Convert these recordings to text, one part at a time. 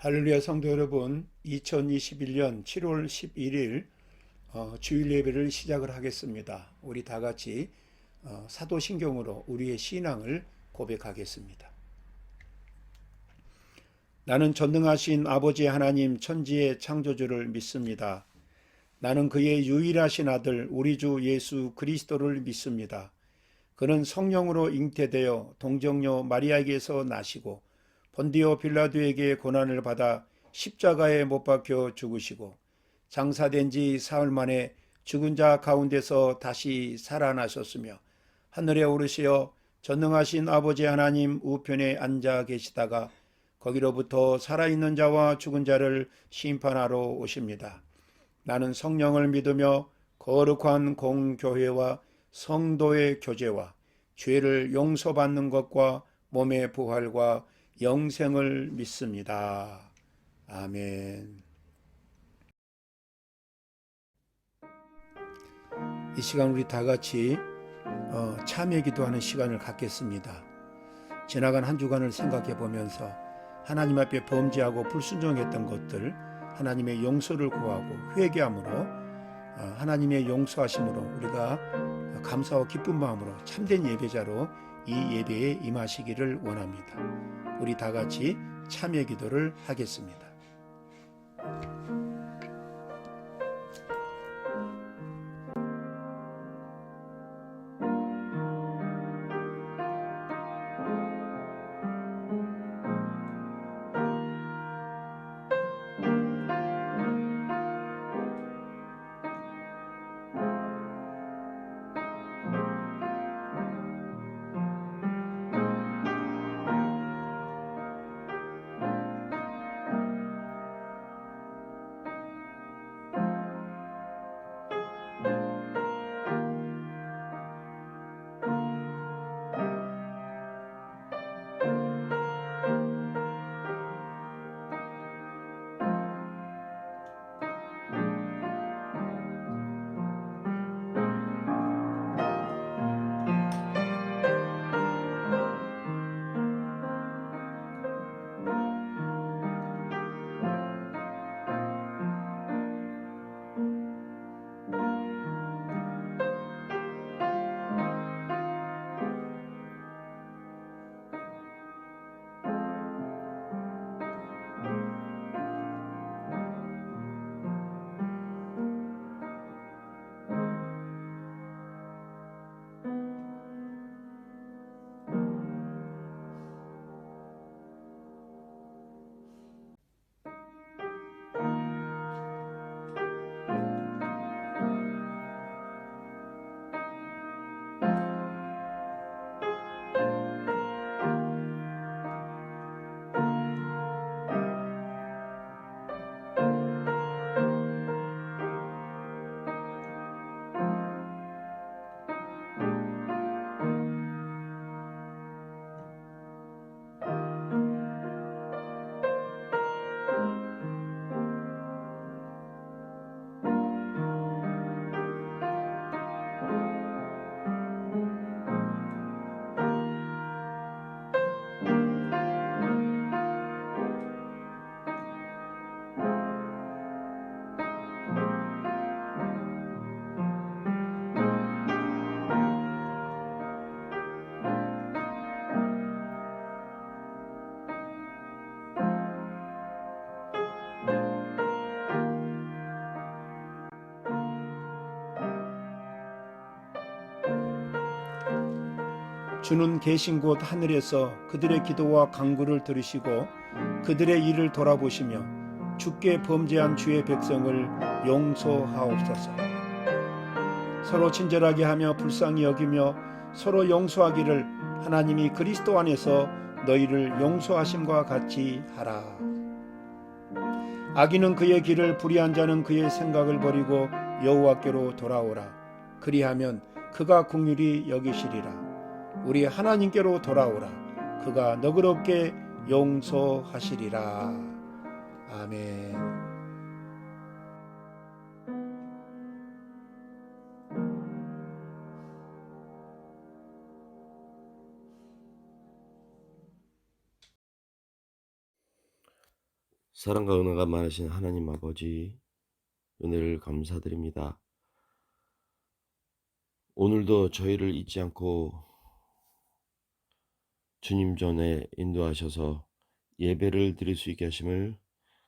할렐루야 성도 여러분, 2021년 7월 11일 주일 예배를 시작을 하겠습니다. 우리 다 같이 사도신경으로 우리의 신앙을 고백하겠습니다. 나는 전능하신 아버지 하나님 천지의 창조주를 믿습니다. 나는 그의 유일하신 아들 우리 주 예수 그리스도를 믿습니다. 그는 성령으로 잉태되어 동정녀 마리아에게서 나시고 본디오 빌라도에게 고난을 받아 십자가에 못 박혀 죽으시고 장사된 지 사흘 만에 죽은 자 가운데서 다시 살아나셨으며 하늘에 오르시어 전능하신 아버지 하나님 우편에 앉아 계시다가 거기로부터 살아있는 자와 죽은 자를 심판하러 오십니다. 나는 성령을 믿으며 거룩한 공교회와 성도의 교제와 죄를 용서받는 것과 몸의 부활과 영생을 믿습니다. 아멘. 이 시간 우리 다 같이 참회 기도하는 시간을 갖겠습니다. 지나간 한 주간을 생각해 보면서 하나님 앞에 범죄하고 불순종했던 것들 하나님의 용서를 구하고 회개함으로 하나님의 용서하심으로 우리가 감사와 기쁜 마음으로 참된 예배자로 이 예배에 임하시기를 원합니다. 우리 다 같이 참회 기도를 하겠습니다. 주는 계신 곳 하늘에서 그들의 기도와 간구를 들으시고 그들의 일을 돌아보시며 주께 범죄한 주의 백성을 용서하옵소서. 서로 친절하게 하며 불쌍히 여기며 서로 용서하기를 하나님이 그리스도 안에서 너희를 용서하심과 같이 하라. 악인은 그의 길을 불의한 자는 그의 생각을 버리고 여호와께로 돌아오라. 그리하면 그가 긍휼히 여기시리라. 우리 하나님께로 돌아오라. 그가 너그럽게 용서하시리라. 아멘. 사랑과 은혜가 많으신 하나님 아버지, 은혜를 감사드립니다. 오늘도 저희를 잊지 않고 주님 전에 인도하셔서 예배를 드릴 수 있게 하심을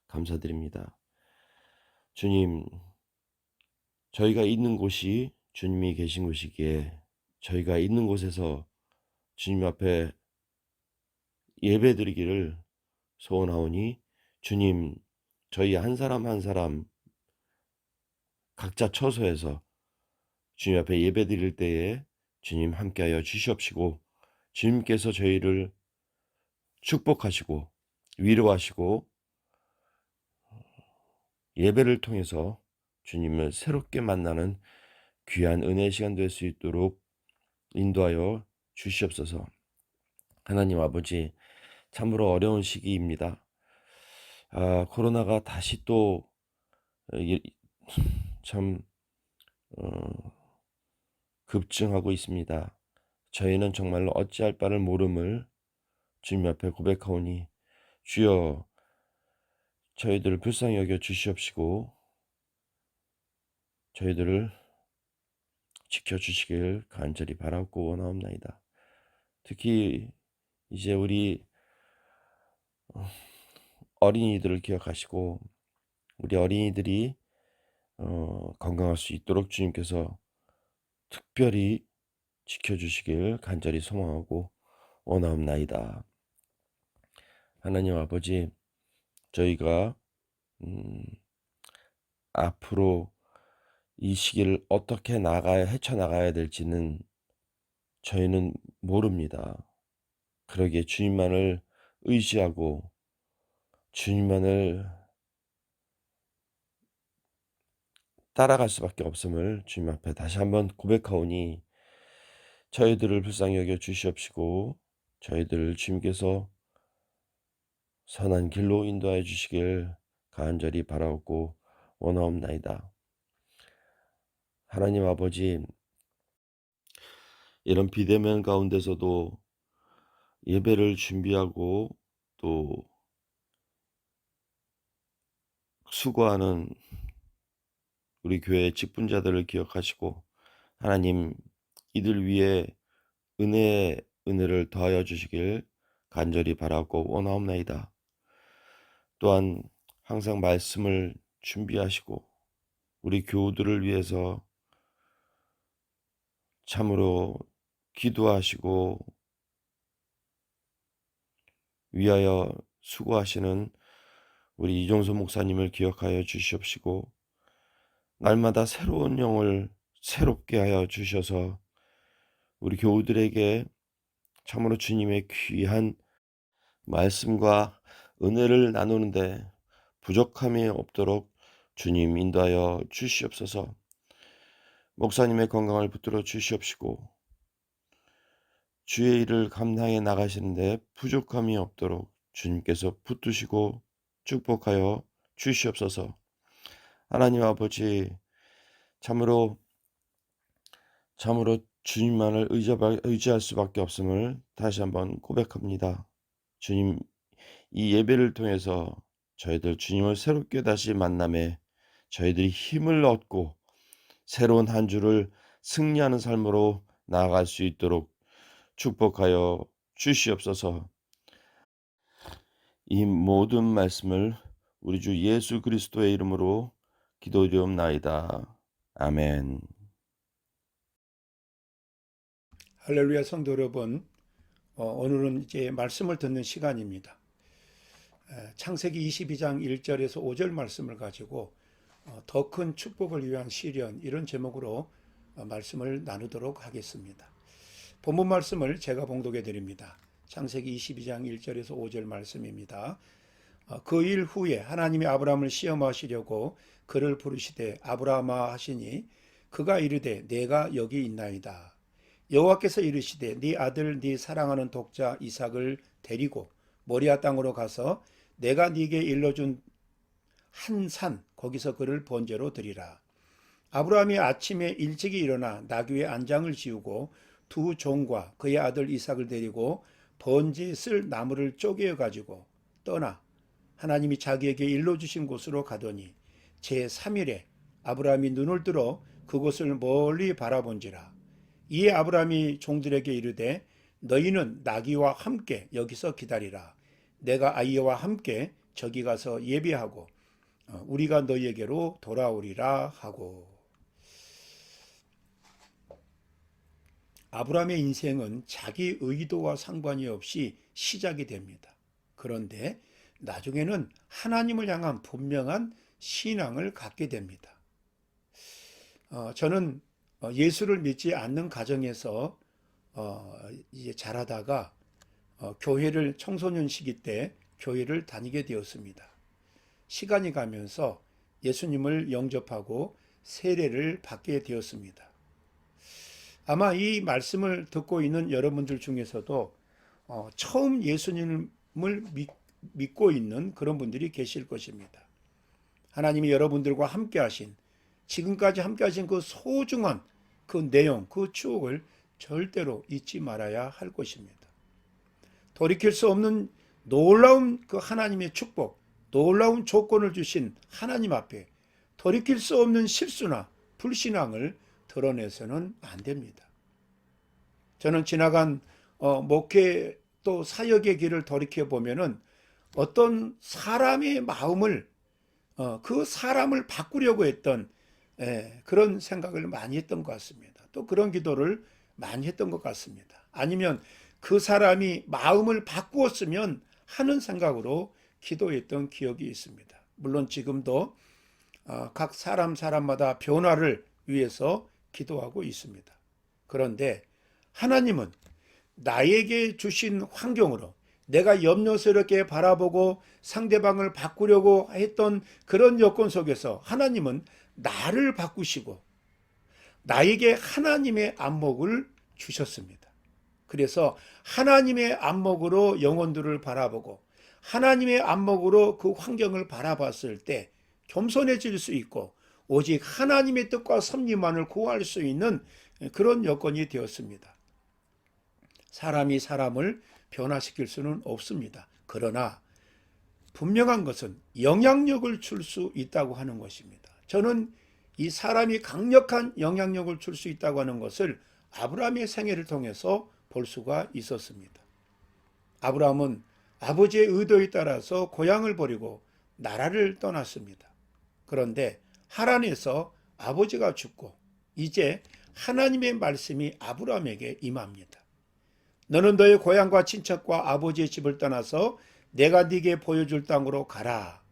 감사드립니다. 주님, 저희가 있는 곳이 주님이 계신 곳이기에 저희가 있는 곳에서 주님 앞에 예배 드리기를 소원하오니, 주님, 저희 한 사람 한 사람 각자 처소에서 주님 앞에 예배 드릴 때에 주님 함께하여 주시옵시고, 주님께서 저희를 축복하시고 위로하시고 예배를 통해서 주님을 새롭게 만나는 귀한 은혜의 시간 될 수 있도록 인도하여 주시옵소서. 하나님 아버지, 참으로 어려운 시기입니다. 코로나가 다시 또 참 급증하고 있습니다. 저희는 정말로 어찌할 바를 모름을 주님 앞에 고백하오니, 주여 저희들을 불쌍히 여겨 주시옵시고 저희들을 지켜주시길 간절히 바라고 원하옵나이다. 특히 이제 우리 어린이들을 기억하시고 우리 어린이들이 건강할 수 있도록 주님께서 특별히 지켜주시길 간절히 소망하고 원하옵나이다. 하나님 아버지, 저희가 앞으로 이 시기를 어떻게 헤쳐나가야 될지는 저희는 모릅니다. 그러기에 주님만을 의지하고 주님만을 따라갈 수밖에 없음을 주님 앞에 다시 한번 고백하오니, 저희들을 불쌍히 여겨 주시옵시고 저희들을 주님께서 선한 길로 인도하여 주시길 간절히 바라옵고 원하옵나이다. 하나님 아버지, 이런 비대면 가운데서도 예배를 준비하고 또 수고하는 우리 교회 직분자들을 기억하시고 하나님, 이들 위에 은혜를 더하여 주시길 간절히 바라고 원하옵나이다. 또한 항상 말씀을 준비하시고 우리 교우들을 위해서 참으로 기도하시고 위하여 수고하시는 우리 이종소 목사님을 기억하여 주시옵시고, 날마다 새로운 영을 새롭게 하여 주셔서 우리 교우들에게 참으로 주님의 귀한 말씀과 은혜를 나누는데 부족함이 없도록 주님 인도하여 주시옵소서. 목사님의 건강을 붙들어 주시옵시고 주의 일을 감당해 나가시는데 부족함이 없도록 주님께서 붙드시고 축복하여 주시옵소서. 하나님 아버지, 참으로 주님만을 의지할 수밖에 없음을 다시 한번 고백합니다. 주님, 이 예배를 통해서 저희들 주님을 새롭게 다시 만남에 저희들이 힘을 얻고 새로운 한 주를 승리하는 삶으로 나아갈 수 있도록 축복하여 주시옵소서. 이 모든 말씀을 우리 주 예수 그리스도의 이름으로 기도드리옵나이다. 아멘. 할렐루야 성도 여러분, 오늘은 이제 말씀을 듣는 시간입니다. 창세기 22장 1절에서 5절 말씀을 가지고 더 큰 축복을 위한 시련, 이런 제목으로 말씀을 나누도록 하겠습니다. 본문 말씀을 제가 봉독해 드립니다. 창세기 22장 1절에서 5절 말씀입니다. 그 일 후에 하나님이 아브라함을 시험하시려고 그를 부르시되 아브라함아 하시니 그가 이르되 내가 여기 있나이다. 여호와께서 이르시되 네 아들 네 사랑하는 독자 이삭을 데리고 모리아 땅으로 가서 내가 네게 일러준 한 산 거기서 그를 번제로 드리라. 아브라함이 아침에 일찍이 일어나 나귀의 안장을 지우고 두 종과 그의 아들 이삭을 데리고 번제에 쓸 나무를 쪼개어 가지고 떠나 하나님이 자기에게 일러주신 곳으로 가더니 제3일에 아브라함이 눈을 들어 그곳을 멀리 바라본지라. 이에 아브라함이 종들에게 이르되 너희는 나귀와 함께 여기서 기다리라. 내가 아이와 함께 저기 가서 예비하고 우리가 너희에게로 돌아오리라 하고. 아브라함의 인생은 자기 의도와 상관이 없이 시작이 됩니다. 그런데 나중에는 하나님을 향한 분명한 신앙을 갖게 됩니다. 저는 예수를 믿지 않는 가정에서 이제 자라다가 교회를 청소년 시기 때 교회를 다니게 되었습니다. 시간이 가면서 예수님을 영접하고 세례를 받게 되었습니다. 아마 이 말씀을 듣고 있는 여러분들 중에서도 처음 예수님을 믿고 있는 그런 분들이 계실 것입니다. 하나님이 여러분들과 함께 하신, 지금까지 함께 하신 그 소중한 그 내용, 그 추억을 절대로 잊지 말아야 할 것입니다. 돌이킬 수 없는 놀라운 그 하나님의 축복, 놀라운 조건을 주신 하나님 앞에 돌이킬 수 없는 실수나 불신앙을 드러내서는 안 됩니다. 저는 지나간 목회 또 사역의 길을 돌이켜 보면은 어떤 사람의 마음을 그 사람을 바꾸려고 했던 그런 생각을 많이 했던 것 같습니다. 또 그런 기도를 많이 했던 것 같습니다. 아니면 그 사람이 마음을 바꾸었으면 하는 생각으로 기도했던 기억이 있습니다. 물론 지금도 각 사람마다 변화를 위해서 기도하고 있습니다. 그런데 하나님은 나에게 주신 환경으로 내가 염려스럽게 바라보고 상대방을 바꾸려고 했던 그런 여건 속에서 하나님은 나를 바꾸시고 나에게 하나님의 안목을 주셨습니다. 그래서 하나님의 안목으로 영혼들을 바라보고 하나님의 안목으로 그 환경을 바라봤을 때 겸손해질 수 있고 오직 하나님의 뜻과 섭리만을 구할 수 있는 그런 여건이 되었습니다. 사람이 사람을 변화시킬 수는 없습니다. 그러나 분명한 것은 영향력을 줄 수 있다고 하는 것입니다. 저는 이 사람이 강력한 영향력을 줄 수 있다고 하는 것을 아브라함의 생애를 통해서 볼 수가 있었습니다. 아브라함은 아버지의 의도에 따라서 고향을 버리고 나라를 떠났습니다. 그런데 하란에서 아버지가 죽고 이제 하나님의 말씀이 아브라함에게 임합니다. 너는 너의 고향과 친척과 아버지의 집을 떠나서 내가 네게 보여줄 땅으로 가라.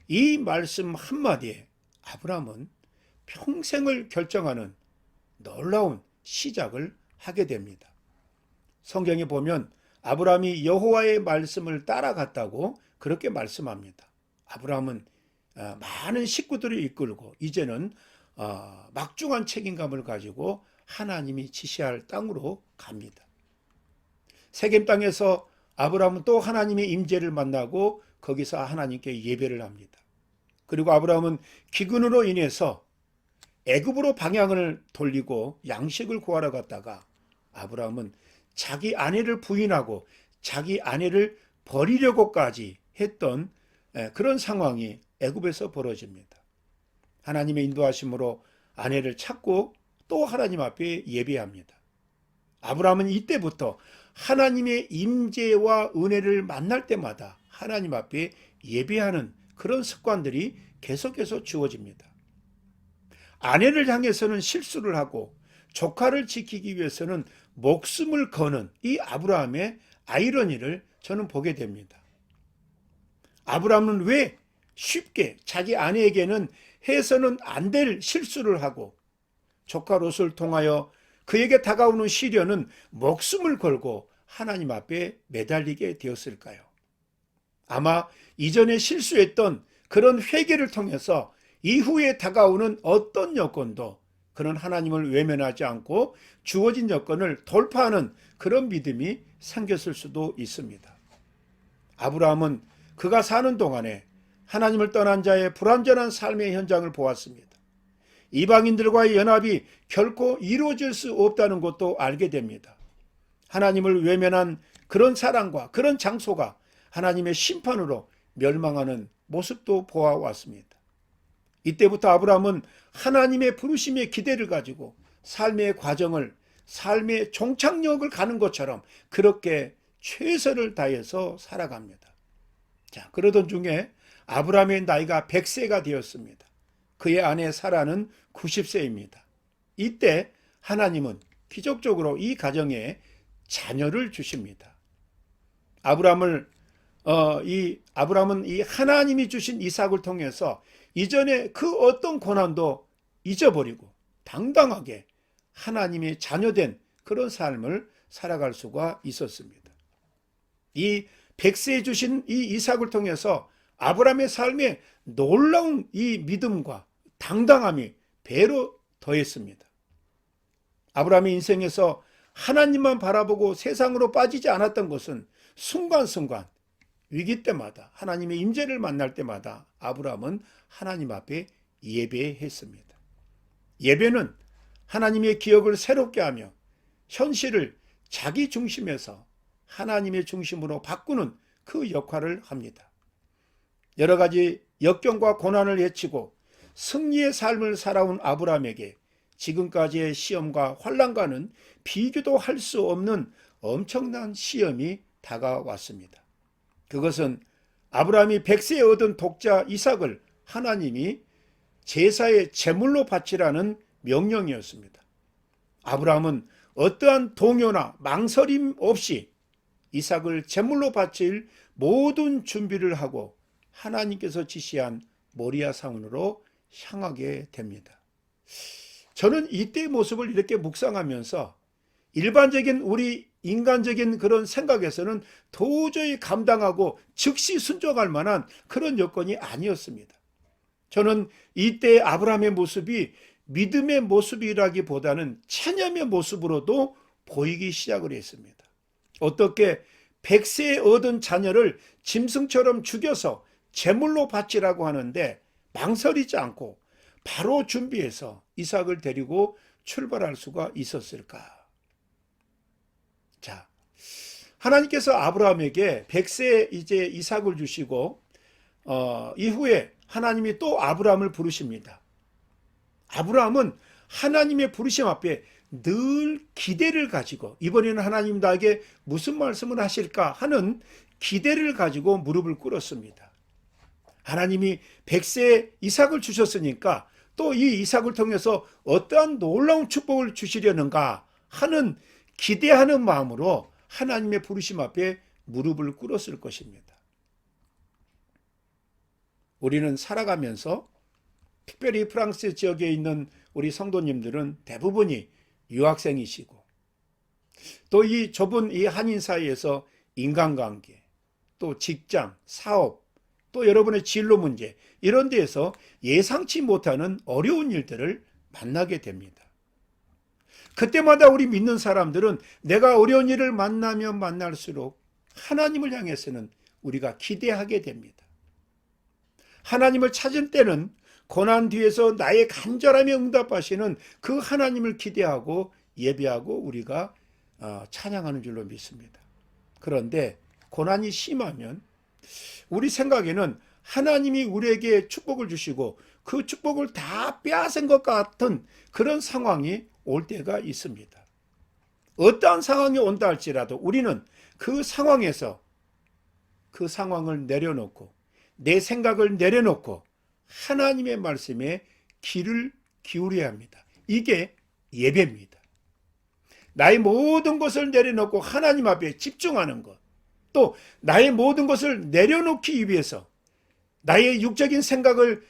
이 말씀 한마디에 아브라함은 평생을 결정하는 놀라운 시작을 하게 됩니다. 성경에 보면 아브라함이 여호와의 말씀을 따라갔다고 그렇게 말씀합니다. 아브라함은 많은 식구들을 이끌고 이제는 막중한 책임감을 가지고 하나님이 지시할 땅으로 갑니다. 세겜 땅에서 아브라함은 또 하나님의 임재를 만나고 거기서 하나님께 예배를 합니다. 그리고 아브라함은 기근으로 인해서 애굽으로 방향을 돌리고 양식을 구하러 갔다가 아브라함은 자기 아내를 부인하고 자기 아내를 버리려고까지 했던 그런 상황이 애굽에서 벌어집니다. 하나님의 인도하심으로 아내를 찾고 또 하나님 앞에 예배합니다. 아브라함은 이때부터 하나님의 임재와 은혜를 만날 때마다 하나님 앞에 예배하는 그런 습관들이 계속해서 주어집니다. 아내를 향해서는 실수를 하고 조카를 지키기 위해서는 목숨을 거는 이 아브라함의 아이러니를 저는 보게 됩니다. 아브라함은 왜 쉽게 자기 아내에게는 해서는 안 될 실수를 하고 조카 롯을 통하여 그에게 다가오는 시련은 목숨을 걸고 하나님 앞에 매달리게 되었을까요? 아마 이전에 실수했던 그런 회개를 통해서 이후에 다가오는 어떤 여건도 그런 하나님을 외면하지 않고 주어진 여건을 돌파하는 그런 믿음이 생겼을 수도 있습니다. 아브라함은 그가 사는 동안에 하나님을 떠난 자의 불완전한 삶의 현장을 보았습니다. 이방인들과의 연합이 결코 이루어질 수 없다는 것도 알게 됩니다. 하나님을 외면한 그런 사랑과 그런 장소가 하나님의 심판으로 멸망하는 모습도 보아왔습니다. 이때부터 아브라함은 하나님의 부르심의 기대를 가지고 삶의 과정을, 삶의 종착역을 가는 것처럼 그렇게 최선을 다해서 살아갑니다. 자, 그러던 중에 아브라함의 나이가 100세가 되었습니다. 그의 아내 사라는 90세입니다. 이때 하나님은 기적적으로 이 가정에 자녀를 주십니다. 아브라함은 이 하나님이 주신 이삭을 통해서 이전에 그 어떤 고난도 잊어버리고 당당하게 하나님의 자녀된 그런 삶을 살아갈 수가 있었습니다. 이 100세에 주신 이 이삭을 통해서 아브라함의 삶에 놀라운 이 믿음과 당당함이 배로 더했습니다. 아브라함의 인생에서 하나님만 바라보고 세상으로 빠지지 않았던 것은 순간순간 위기 때마다 하나님의 임재를 만날 때마다 아브라함은 하나님 앞에 예배했습니다. 예배는 하나님의 기억을 새롭게 하며 현실을 자기 중심에서 하나님의 중심으로 바꾸는 그 역할을 합니다. 여러 가지 역경과 고난을 헤치고 승리의 삶을 살아온 아브라함에게 지금까지의 시험과 환난과는 비교도 할 수 없는 엄청난 시험이 다가왔습니다. 그것은 아브라함이 100세에 얻은 독자 이삭을 하나님이 제사의 제물로 바치라는 명령이었습니다. 아브라함은 어떠한 동요나 망설임 없이 이삭을 제물로 바칠 모든 준비를 하고 하나님께서 지시한 모리아 산으로 향하게 됩니다. 저는 이때의 모습을 이렇게 묵상하면서 일반적인 우리 인간적인 그런 생각에서는 도저히 감당하고 즉시 순종할 만한 그런 여건이 아니었습니다. 저는 이때 아브라함의 모습이 믿음의 모습이라기보다는 체념의 모습으로도 보이기 시작을 했습니다. 어떻게 100세에 얻은 자녀를 짐승처럼 죽여서 제물로 바치라고 하는데 망설이지 않고 바로 준비해서 이삭을 데리고 출발할 수가 있었을까? 자, 하나님께서 아브라함에게 100세 이제 이삭을 주시고 이후에 하나님이 또 아브라함을 부르십니다. 아브라함은 하나님의 부르심 앞에 늘 기대를 가지고 이번에는 하나님 나에게 무슨 말씀을 하실까 하는 기대를 가지고 무릎을 꿇었습니다. 하나님이 100세 이삭을 주셨으니까 또 이 이삭을 통해서 어떠한 놀라운 축복을 주시려는가 하는 기대하는 마음으로 하나님의 부르심 앞에 무릎을 꿇었을 것입니다. 우리는 살아가면서 특별히 프랑스 지역에 있는 우리 성도님들은 대부분이 유학생이시고 또 이 좁은 이 한인 사이에서 인간관계, 또 직장, 사업, 또 여러분의 진로 문제 이런 데에서 예상치 못하는 어려운 일들을 만나게 됩니다. 그때마다 우리 믿는 사람들은 내가 어려운 일을 만나면 만날수록 하나님을 향해서는 우리가 기대하게 됩니다. 하나님을 찾을 때는 고난 뒤에서 나의 간절함에 응답하시는 그 하나님을 기대하고 예배하고 우리가 찬양하는 줄로 믿습니다. 그런데 고난이 심하면 우리 생각에는 하나님이 우리에게 축복을 주시고 그 축복을 다 빼앗은 것 같은 그런 상황이 올 때가 있습니다. 어떠한 상황이 온다 할지라도 우리는 그 상황에서 그 상황을 내려놓고 내 생각을 내려놓고 하나님의 말씀에 귀를 기울여야 합니다. 이게 예배입니다. 나의 모든 것을 내려놓고 하나님 앞에 집중하는 것, 또 나의 모든 것을 내려놓기 위해서 나의 육적인 생각을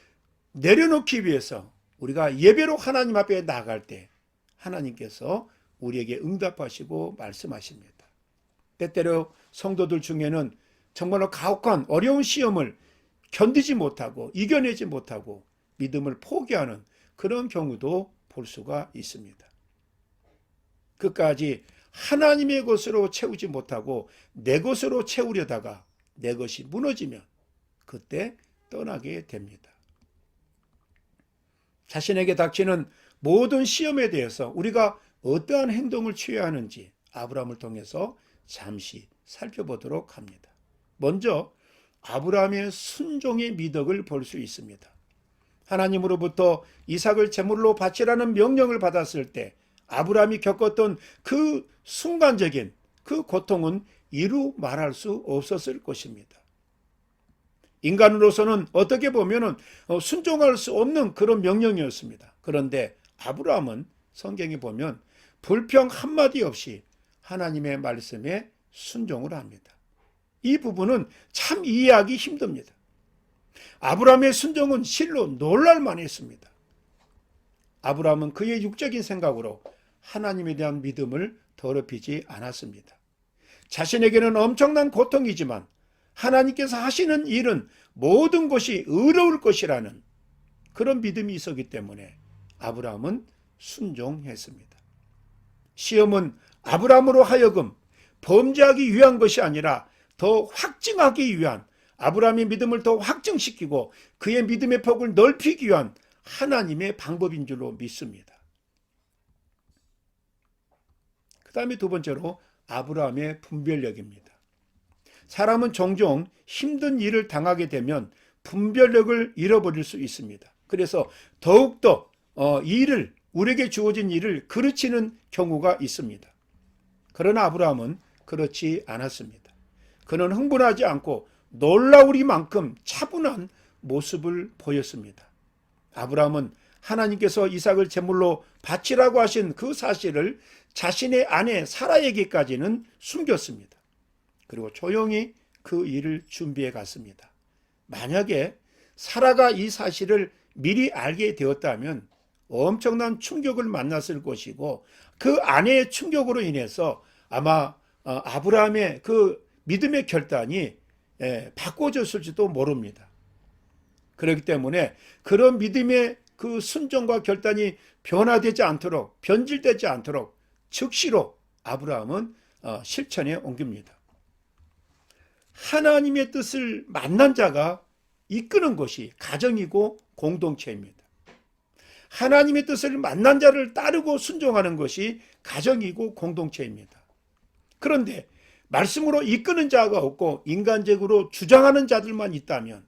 내려놓기 위해서 우리가 예배로 하나님 앞에 나아갈 때 하나님께서 우리에게 응답하시고 말씀하십니다. 때때로 성도들 중에는 정말로 가혹한 어려운 시험을 견디지 못하고 이겨내지 못하고 믿음을 포기하는 그런 경우도 볼 수가 있습니다. 끝까지 하나님의 것으로 채우지 못하고 내 것으로 채우려다가 내 것이 무너지면 그때 떠나게 됩니다. 자신에게 닥치는 모든 시험에 대해서 우리가 어떠한 행동을 취해야 하는지 아브라함을 통해서 잠시 살펴보도록 합니다. 먼저 아브라함의 순종의 미덕을 볼 수 있습니다. 하나님으로부터 이삭을 제물로 바치라는 명령을 받았을 때 아브라함이 겪었던 그 순간적인 그 고통은 이루 말할 수 없었을 것입니다. 인간으로서는 어떻게 보면 순종할 수 없는 그런 명령이었습니다. 그런데 아브라함은 성경에 보면 불평 한마디 없이 하나님의 말씀에 순종을 합니다. 이 부분은 참 이해하기 힘듭니다. 아브라함의 순종은 실로 놀랄 만했습니다. 아브라함은 그의 육적인 생각으로 하나님에 대한 믿음을 더럽히지 않았습니다. 자신에게는 엄청난 고통이지만 하나님께서 하시는 일은 모든 것이 의로울 것이라는 그런 믿음이 있었기 때문에 아브라함은 순종했습니다. 시험은 아브라함으로 하여금 범죄하기 위한 것이 아니라 더 확증하기 위한, 아브라함의 믿음을 더 확증시키고 그의 믿음의 폭을 넓히기 위한 하나님의 방법인 줄로 믿습니다. 그 다음에 두 번째로 아브라함의 분별력입니다. 사람은 종종 힘든 일을 당하게 되면 분별력을 잃어버릴 수 있습니다. 그래서 더욱더 우리에게 주어진 일을 그르치는 경우가 있습니다. 그러나 아브라함은 그렇지 않았습니다. 그는 흥분하지 않고 놀라우리만큼 차분한 모습을 보였습니다. 아브라함은 하나님께서 이삭을 제물로 바치라고 하신 그 사실을 자신의 아내 사라에게까지는 숨겼습니다. 그리고 조용히 그 일을 준비해 갔습니다. 만약에 사라가 이 사실을 미리 알게 되었다면 엄청난 충격을 만났을 것이고 그 아내의 충격으로 인해서 아마 아브라함의 그 믿음의 결단이 바꿔졌을지도 모릅니다. 그렇기 때문에 그런 믿음의 그 순종과 결단이 변화되지 않도록, 변질되지 않도록 즉시로 아브라함은 실천에 옮깁니다. 하나님의 뜻을 만난 자가 이끄는 것이 가정이고 공동체입니다. 하나님의 뜻을 만난 자를 따르고 순종하는 것이 가정이고 공동체입니다. 그런데 말씀으로 이끄는 자가 없고 인간적으로 주장하는 자들만 있다면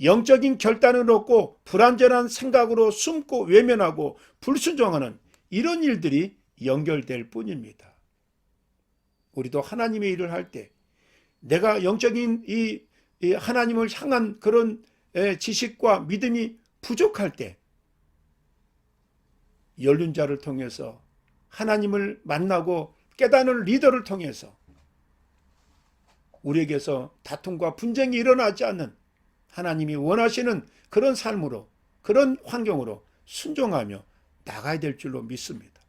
영적인 결단을 얻고 불완전한 생각으로 숨고 외면하고 불순종하는 이런 일들이 연결될 뿐입니다. 우리도 하나님의 일을 할 때 내가 영적인 이 하나님을 향한 그런 지식과 믿음이 부족할 때 연륜자를 통해서 하나님을 만나고 깨닫는 리더를 통해서 우리에게서 다툼과 분쟁이 일어나지 않는 하나님이 원하시는 그런 삶으로, 그런 환경으로 순종하며 나가야 될 줄로 믿습니다.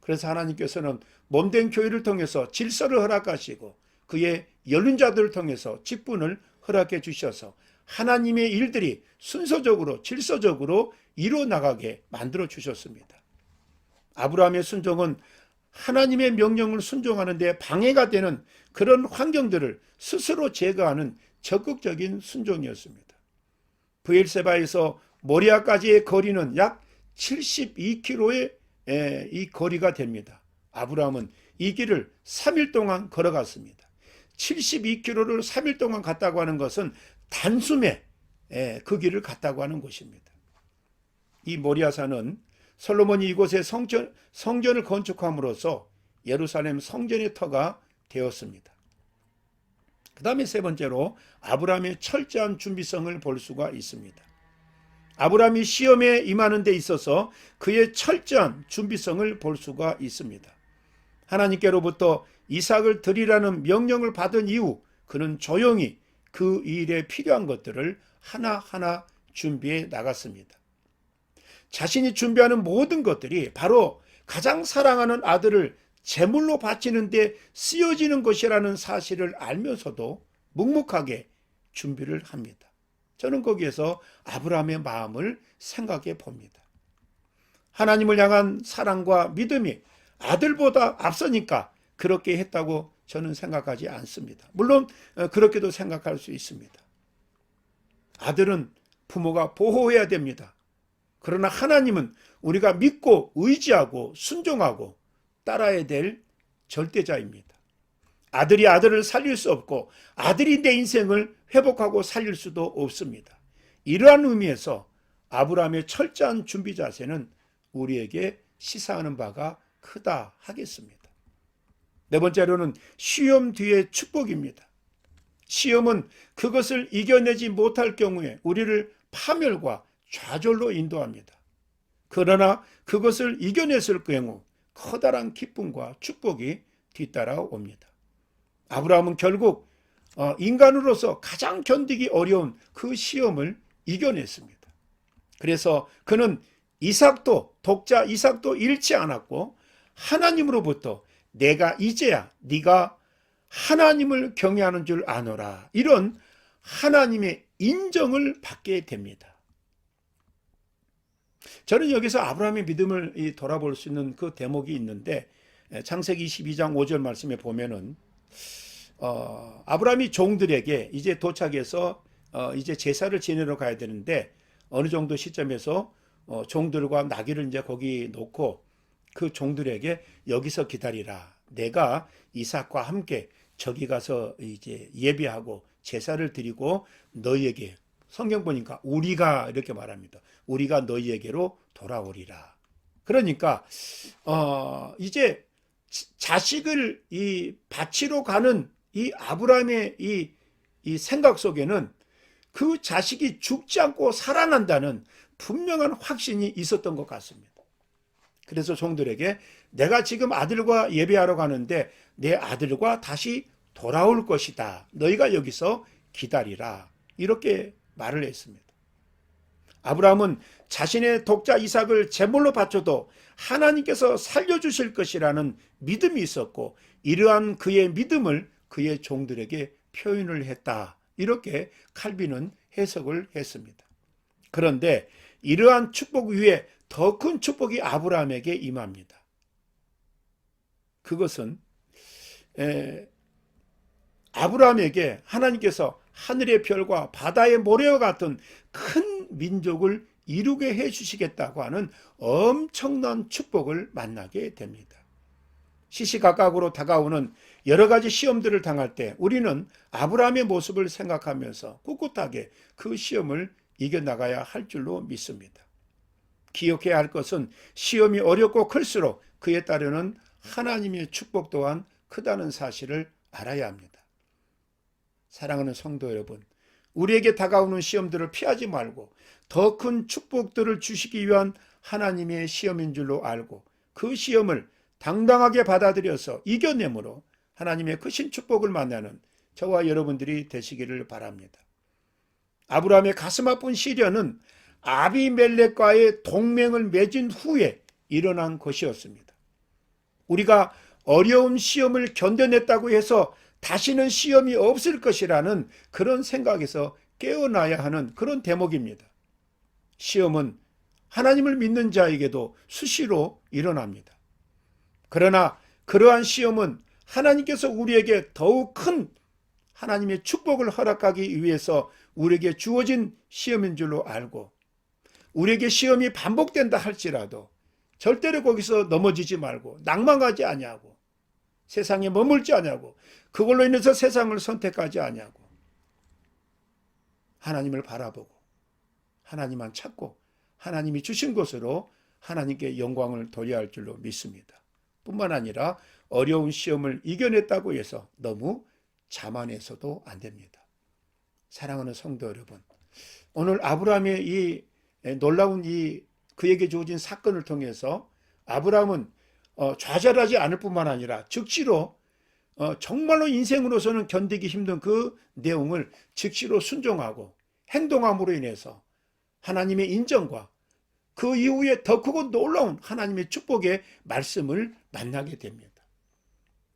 그래서 하나님께서는 몸된 교회를 통해서 질서를 허락하시고 그의 연륜자들을 통해서 직분을 허락해 주셔서 하나님의 일들이 순서적으로 질서적으로 이루어나가게 만들어 주셨습니다. 아브라함의 순종은 하나님의 명령을 순종하는 데 방해가 되는 그런 환경들을 스스로 제거하는 적극적인 순종이었습니다. 브엘세바에서 모리아까지의 거리는 약 72km의 이 거리가 됩니다. 아브라함은 이 길을 3일 동안 걸어갔습니다. 72km를 3일 동안 갔다고 하는 것은 단숨에 그 길을 갔다고 하는 것입니다. 이 모리아산은 솔로몬이 이곳에 성전을 건축함으로써 예루살렘 성전의 터가 되었습니다. 그 다음에 세 번째로 아브라함의 철저한 준비성을 볼 수가 있습니다. 아브라함이 시험에 임하는 데 있어서 그의 철저한 준비성을 볼 수가 있습니다. 하나님께로부터 이삭을 드리라는 명령을 받은 이후 그는 조용히 그 일에 필요한 것들을 하나하나 준비해 나갔습니다. 자신이 준비하는 모든 것들이 바로 가장 사랑하는 아들을 제물로 바치는 데 쓰여지는 것이라는 사실을 알면서도 묵묵하게 준비를 합니다. 저는 거기에서 아브라함의 마음을 생각해 봅니다. 하나님을 향한 사랑과 믿음이 아들보다 앞서니까 그렇게 했다고 저는 생각하지 않습니다. 물론 그렇게도 생각할 수 있습니다. 아들은 부모가 보호해야 됩니다. 그러나 하나님은 우리가 믿고 의지하고 순종하고 따라야 될 절대자입니다. 아들이 아들을 살릴 수 없고 아들이 내 인생을 회복하고 살릴 수도 없습니다. 이러한 의미에서 아브라함의 철저한 준비 자세는 우리에게 시사하는 바가 크다 하겠습니다. 네 번째로는 시험 뒤의 축복입니다. 시험은 그것을 이겨내지 못할 경우에 우리를 파멸과 좌절로 인도합니다. 그러나 그것을 이겨냈을 경우 커다란 기쁨과 축복이 뒤따라옵니다. 아브라함은 결국 인간으로서 가장 견디기 어려운 그 시험을 이겨냈습니다. 그래서 그는 독자 이삭도 잃지 않았고 하나님으로부터 내가 이제야 네가 하나님을 경외하는 줄 아노라, 이런 하나님의 인정을 받게 됩니다. 저는 여기서 아브라함의 믿음을 돌아볼 수 있는 그 대목이 있는데, 창세기 22장 5절 말씀에 보면은 아브라함이 종들에게 이제 도착해서 이제 제사를 지내러 가야 되는데, 어느 정도 시점에서 종들과 나귀를 이제 거기 놓고 그 종들에게 여기서 기다리라, 내가 이삭과 함께 저기 가서 이제 예배하고 제사를 드리고 너희에게, 성경 보니까 우리가 이렇게 말합니다. 우리가 너희에게로 돌아오리라. 그러니까 이제 자식을 바치러 가는 이 아브라함의 이 생각 속에는 그 자식이 죽지 않고 살아난다는 분명한 확신이 있었던 것 같습니다. 그래서 종들에게 내가 지금 아들과 예배하러 가는데 내 아들과 다시 돌아올 것이다, 너희가 여기서 기다리라, 이렇게 말을 했습니다. 아브라함은 자신의 독자 이삭을 제물로 바쳐도 하나님께서 살려주실 것이라는 믿음이 있었고, 이러한 그의 믿음을 그의 종들에게 표현을 했다, 이렇게 칼빈은 해석을 했습니다. 그런데 이러한 축복 위에 더 큰 축복이 아브라함에게 임합니다. 그것은 아브라함에게 하나님께서 하늘의 별과 바다의 모래와 같은 큰 민족을 이루게 해주시겠다고 하는 엄청난 축복을 만나게 됩니다. 시시각각으로 다가오는 여러 가지 시험들을 당할 때 우리는 아브라함의 모습을 생각하면서 꿋꿋하게 그 시험을 이겨나가야 할 줄로 믿습니다. 기억해야 할 것은 시험이 어렵고 클수록 그에 따르는 하나님의 축복 또한 크다는 사실을 알아야 합니다. 사랑하는 성도 여러분, 우리에게 다가오는 시험들을 피하지 말고 더 큰 축복들을 주시기 위한 하나님의 시험인 줄로 알고 그 시험을 당당하게 받아들여서 이겨내므로 하나님의 크신 축복을 만나는 저와 여러분들이 되시기를 바랍니다. 아브라함의 가슴 아픈 시련은 아비멜렉과의 동맹을 맺은 후에 일어난 것이었습니다. 우리가 어려운 시험을 견뎌냈다고 해서 다시는 시험이 없을 것이라는 그런 생각에서 깨어나야 하는 그런 대목입니다. 시험은 하나님을 믿는 자에게도 수시로 일어납니다. 그러나 그러한 시험은 하나님께서 우리에게 더욱 큰 하나님의 축복을 허락하기 위해서 우리에게 주어진 시험인 줄로 알고, 우리에게 시험이 반복된다 할지라도 절대로 거기서 넘어지지 말고 낭망하지 아니하고 세상에 머물지 아니하고 그걸로 인해서 세상을 선택하지 아니하고 하나님을 바라보고 하나님만 찾고 하나님이 주신 것으로 하나님께 영광을 돌려야 할 줄로 믿습니다. 뿐만 아니라 어려운 시험을 이겨냈다고 해서 너무 자만해서도 안 됩니다. 사랑하는 성도 여러분, 오늘 아브라함의 이 놀라운 그에게 주어진 사건을 통해서 아브라함은 좌절하지 않을 뿐만 아니라 즉시로 정말로 인생으로서는 견디기 힘든 그 내용을 즉시로 순종하고 행동함으로 인해서 하나님의 인정과 그 이후에 더 크고 놀라운 하나님의 축복의 말씀을 만나게 됩니다.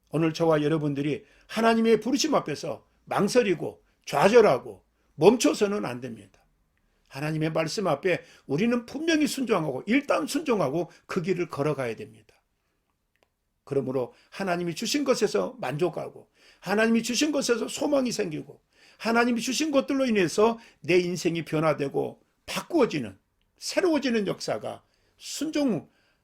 오늘 저와 여러분들이 하나님의 부르심 앞에서 망설이고 좌절하고 멈춰서는 안 됩니다. 하나님의 말씀 앞에 우리는 분명히 순종하고 일단 순종하고 그 길을 걸어가야 됩니다. 그러므로 하나님이 주신 것에서 만족하고 하나님이 주신 것에서 소망이 생기고 하나님이 주신 것들로 인해서 내 인생이 변화되고 바꾸어지는 새로워지는 역사가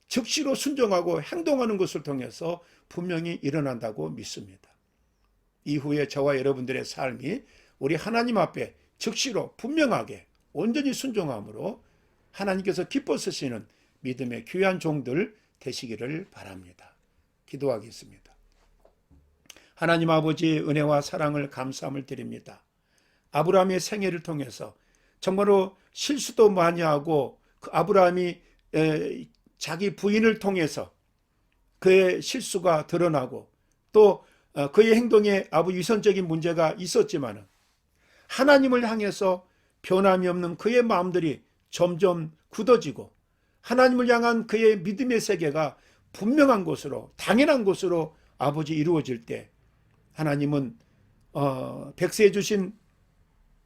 즉시로 순종하고 행동하는 것을 통해서 분명히 일어난다고 믿습니다. 이후에 저와 여러분들의 삶이 우리 하나님 앞에 즉시로 분명하게 온전히 순종함으로 하나님께서 기뻐 쓰시는 믿음의 귀한 종들 되시기를 바랍니다. 기도하겠습니다. 하나님 아버지의 은혜와 사랑을 감사함을 드립니다. 아브라함의 생애를 통해서 정말로 실수도 많이 하고 그 아브라함이 자기 부인을 통해서 그의 실수가 드러나고 또 그의 행동에 아주 위선적인 문제가 있었지만 하나님을 향해서 변함이 없는 그의 마음들이 점점 굳어지고 하나님을 향한 그의 믿음의 세계가 분명한 것으로 당연한 것으로 아버지 이루어질 때 하나님은 백세해 주신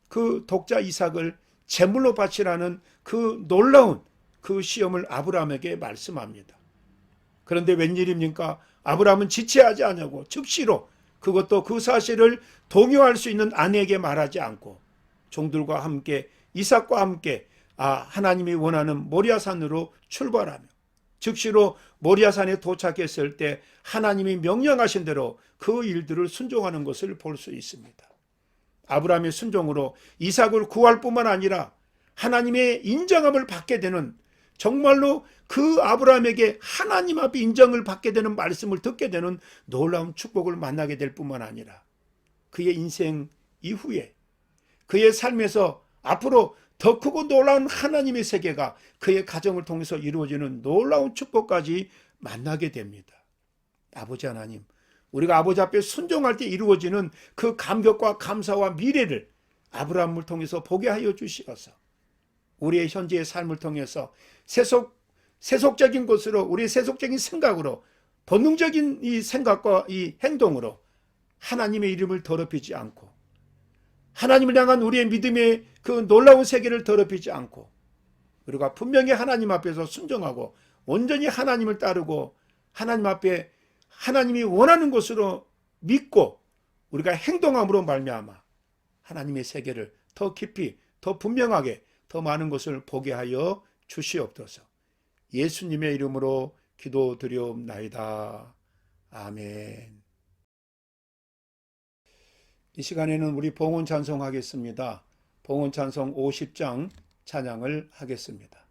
그 독자 이삭을 제물로 바치라는 그 놀라운 그 시험을 아브라함에게 말씀합니다. 그런데 웬일입니까? 아브라함은 지체하지 않냐고 즉시로 그것도 그 사실을 동요할 수 있는 아내에게 말하지 않고 종들과 함께 이삭과 함께 하나님이 원하는 모리아산으로 출발하며 즉시로 모리아산에 도착했을 때 하나님이 명령하신 대로 그 일들을 순종하는 것을 볼 수 있습니다. 아브라함의 순종으로 이삭을 구할 뿐만 아니라 하나님의 인정함을 받게 되는 정말로 그 아브라함에게 하나님 앞에 인정을 받게 되는 말씀을 듣게 되는 놀라운 축복을 만나게 될 뿐만 아니라 그의 인생 이후에 그의 삶에서 앞으로 더 크고 놀라운 하나님의 세계가 그의 가정을 통해서 이루어지는 놀라운 축복까지 만나게 됩니다. 아버지 하나님, 우리가 아버지 앞에 순종할 때 이루어지는 그 감격과 감사와 미래를 아브라함을 통해서 보게 하여 주시어서 우리의 현재의 삶을 통해서 세속적인 것으로 우리의 세속적인 생각으로 본능적인 이 생각과 이 행동으로 하나님의 이름을 더럽히지 않고 하나님을 향한 우리의 믿음의 그 놀라운 세계를 더럽히지 않고 우리가 분명히 하나님 앞에서 순종하고 온전히 하나님을 따르고 하나님 앞에 하나님이 원하는 것으로 믿고 우리가 행동함으로 말미암아 하나님의 세계를 더 깊이 더 분명하게 더 많은 것을 보게 하여 주시옵소서. 예수님의 이름으로 기도드리옵나이다. 아멘. 이 시간에는 우리 봉헌 찬송하겠습니다. 봉헌 찬송 50장 찬양을 하겠습니다.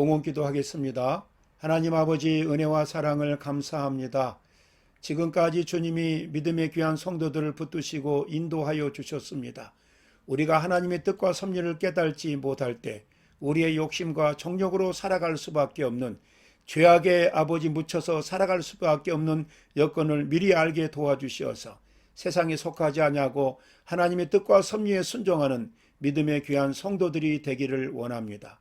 봉헌기도 하겠습니다. 하나님 아버지, 은혜와 사랑을 감사합니다. 지금까지 주님이 믿음의 귀한 성도들을 붙드시고 인도하여 주셨습니다. 우리가 하나님의 뜻과 섭리를 깨달지 못할 때 우리의 욕심과 정욕으로 살아갈 수밖에 없는, 죄악의 아버지 묻혀서 살아갈 수밖에 없는 여건을 미리 알게 도와주시어서 세상에 속하지 아니하고 하나님의 뜻과 섭리에 순종하는 믿음의 귀한 성도들이 되기를 원합니다.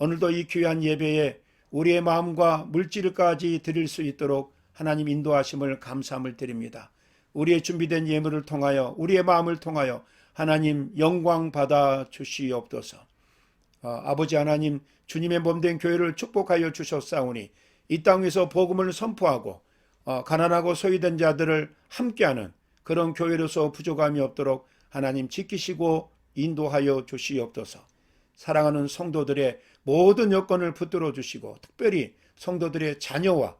오늘도 이 귀한 예배에 우리의 마음과 물질까지 드릴 수 있도록 하나님 인도하심을 감사함을 드립니다. 우리의 준비된 예물을 통하여, 우리의 마음을 통하여 하나님 영광 받아 주시옵소서. 아버지 하나님, 주님의 몸된 교회를 축복하여 주셨사오니 이 땅에서 복음을 선포하고 가난하고 소외된 자들을 함께하는 그런 교회로서 부족함이 없도록 하나님 지키시고 인도하여 주시옵소서. 사랑하는 성도들의 모든 여건을 붙들어 주시고, 특별히 성도들의 자녀와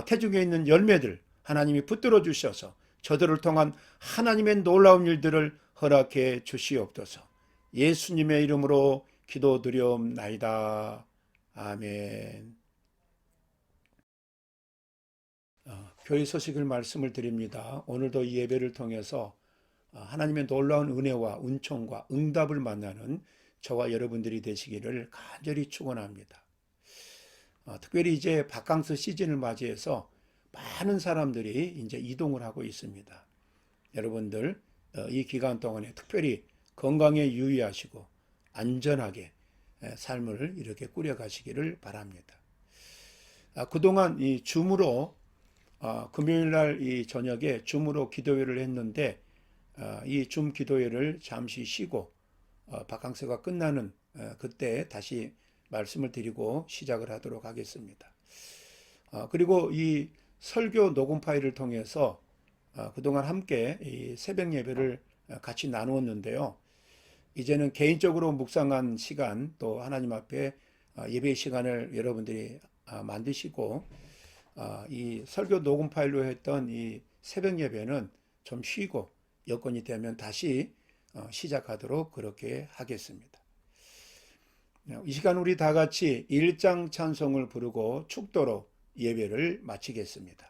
태중에 있는 열매들 하나님이 붙들어 주셔서 저들을 통한 하나님의 놀라운 일들을 허락해 주시옵소서. 예수님의 이름으로 기도드리옵나이다. 아멘. 교회 소식을 말씀을 드립니다. 오늘도 이 예배를 통해서 하나님의 놀라운 은혜와 은총과 응답을 만나는 저와 여러분들이 되시기를 간절히 축원합니다. 특별히 이제 바캉스 시즌을 맞이해서 많은 사람들이 이제 이동을 하고 있습니다. 여러분들 이 기간 동안에 특별히 건강에 유의하시고 안전하게 삶을 이렇게 꾸려가시기를 바랍니다. 그동안 이 줌으로 금요일 날 이 저녁에 줌으로 기도회를 했는데 이 줌 기도회를 잠시 쉬고 바캉스가 끝나는 그때 다시 말씀을 드리고 시작을 하도록 하겠습니다. 그리고 이 설교 녹음 파일을 통해서 그동안 함께 이 새벽 예배를 같이 나누었는데요. 이제는 개인적으로 묵상한 시간, 또 하나님 앞에 예배 시간을 여러분들이 만드시고 이 설교 녹음 파일로 했던 이 새벽 예배는 좀 쉬고 여건이 되면 다시 시작하도록 그렇게 하겠습니다. 이 시간 우리 다 같이 일장 찬송을 부르고 축도로 예배를 마치겠습니다.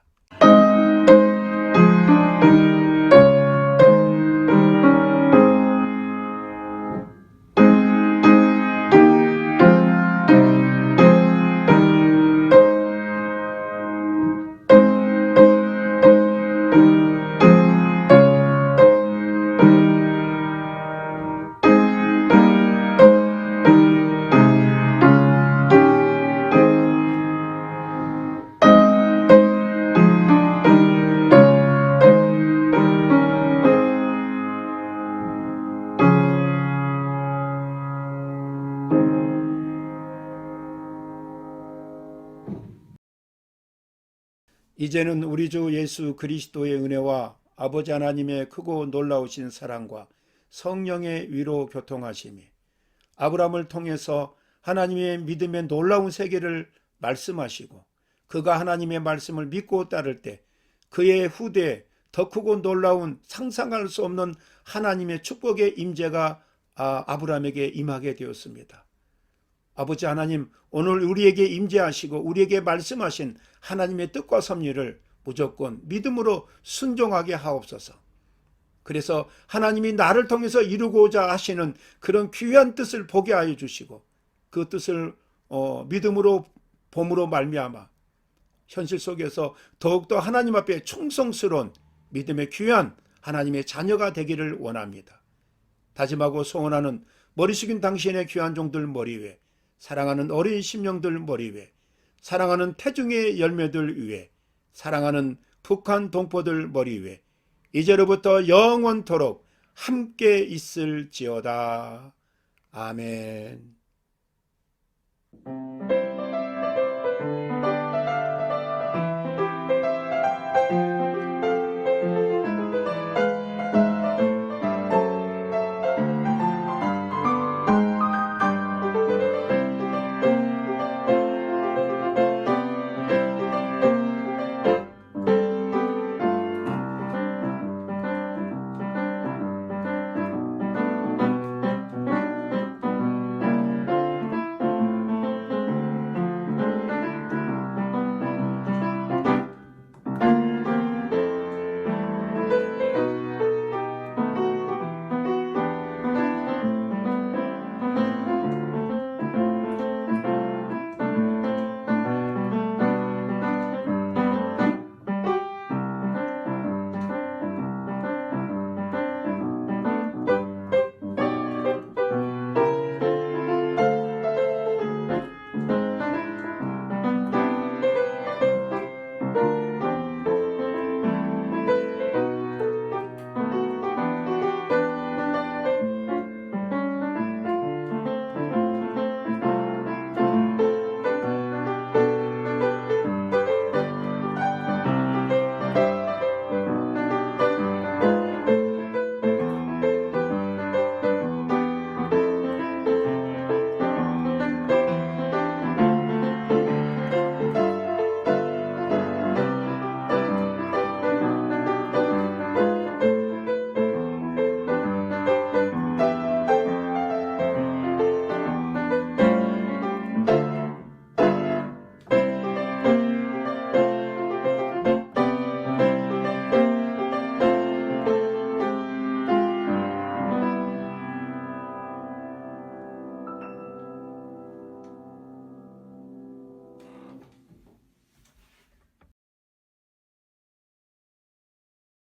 이제는 우리 주 예수 그리스도의 은혜와 아버지 하나님의 크고 놀라우신 사랑과 성령의 위로 교통하심이 아브라함을 통해서 하나님의 믿음의 놀라운 세계를 말씀하시고 그가 하나님의 말씀을 믿고 따를 때 그의 후대에 더 크고 놀라운 상상할 수 없는 하나님의 축복의 임재가 아브라함에게 임하게 되었습니다. 아버지 하나님, 오늘 우리에게 임재하시고 우리에게 말씀하신 하나님의 뜻과 섭리를 무조건 믿음으로 순종하게 하옵소서. 그래서 하나님이 나를 통해서 이루고자 하시는 그런 귀한 뜻을 보게 하여 주시고 그 뜻을 믿음으로 봄으로 말미암아 현실 속에서 더욱더 하나님 앞에 충성스러운 믿음의 귀한 하나님의 자녀가 되기를 원합니다. 다짐하고 소원하는 머리 숙인 당신의 귀한 종들 머리 위에, 사랑하는 어린 심령들 머리 위에, 사랑하는 태중의 열매들 위에, 사랑하는 북한 동포들 머리 위에 이제로부터 영원토록 함께 있을지어다. 아멘.